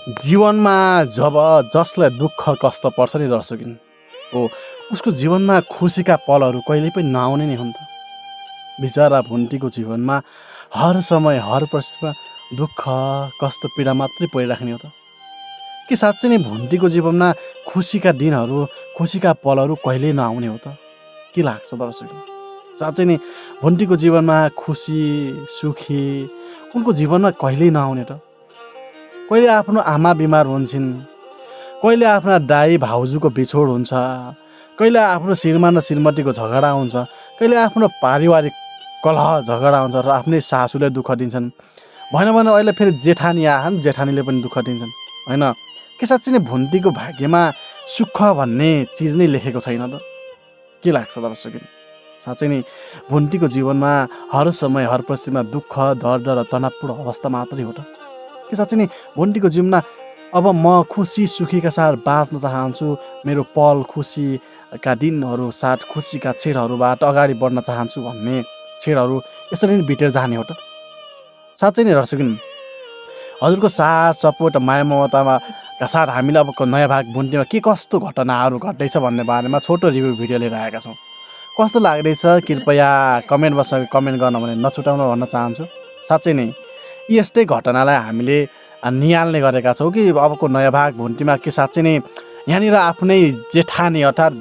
जीवनमा जब जसलाई दुःख कष्ट पर्छ नि दर्शकिन हो उसको जीवनमा खुसीका पलहरू कहिल्यै पनि नआउने नै हुन् त। बिचरा भुन्टीको जीवनमा हर समय हर परिस्थितिमा दुःख कष्ट पीडा मात्रै परिराख्ने हो त। के साँच्चै नै भुन्टीको जीवनमा खुसीका दिनहरू खुसीका पलहरू कहिल्यै नआउने हो त? के लाग्छ दर्शकिन? साँच्चै नै भुन्टीको जीवनमा खुसी सुखी उनको जीवनमा कहिल्यै नआउने त। कहिले आफ्नो आमा बिमार हुन्छन्, कहिले आफ्ना दाइ भाउजूको बिछोड हुन्छ, कहिले आफ्नो श्रीमान र श्रीमतीको झगडा हुन्छ, कहिले आफ्नो पारिवारिक कलह झगडा हुन्छ र आफ्नै सासूले दुःख दिन्छन्। भएन भने अहिले फेरि जेठानी आछन्, जेठानीले पनि दुःख दिन्छन् होइन। के साँच्चै नै भुन्टीको भाग्यमा सुख भन्ने चिज नै लेखेको छैन त? के लाग्छ दर्शकिन? साँच्चै नै भुन्टीको जीवनमा हर समय हर परिस्थितिमा दुःख दर्द र तनावपूर्ण अवस्था मात्रै हो त। के साँच्चै नै भुन्टीको जीवनमा अब म खुसी सुखीका साथ बाँच्न चाहन्छु, मेरो पल खुसीका दिनहरू साथ खुसीका क्षणहरूबाट अगाडि बढ्न चाहन्छु भन्ने क्षणहरू यसरी नै बितेर जाने हो त? साँच्चै नै दर्शकिन हजुरको साथ सपोर्ट माया ममतामा साथ हामीले अबको नयाँ भाग भुन्टीमा के कस्तो घटनाहरू घट्दैछ भन्ने बारेमा छोटो रिभ्यू भिडियो लिएर आएका छौँ। कस्तो लाग्दैछ कृपया कमेन्ट बक्समा कमेन्ट गर्न भने नछुटाउन भन्न चाहन्छु। साँच्चै नै यस्तै घटनालाई हामीले निहाल्ने गरेका छौँ कि अबको नयाँ भाग भुन्टीमा के साँच्चै नै यहाँनिर आफ्नै जेठानी अर्थात्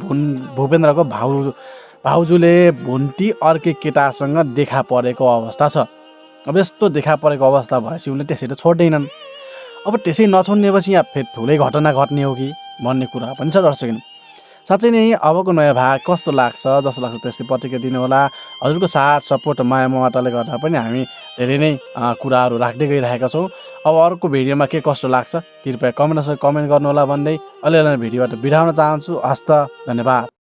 भूपेन्द्रको भाउजूले भुन्टी अर्कै केटासँग देखा परेको अवस्था छ। अब यस्तो देखा परेको अवस्था भएपछि उनले त्यसरी छोड्दैनन्। अब त्यसै नछोड्नेपछि यहाँ फेरि ठुलै घटना घट्ने हो कि भन्ने कुरा पनि छ दर्शकिन। साँच्चै नै अबको नयाँ भाग कस्तो लाग्छ जस्तो लाग्छ त्यस्तै प्रतिक्रिया दिनुहोला। हजुरको साथ सपोर्ट माया ममताले गर्दा पनि हामी धेरै नै कुराहरू राख्दै गइरहेका छौँ। अब अर्को भिडियोमा के कस्तो लाग्छ कृपया कमेन्ट गर्नुहोला भन्दै अहिले भिडियोबाट बिराउन चाहन्छु। हस्त धन्यवाद।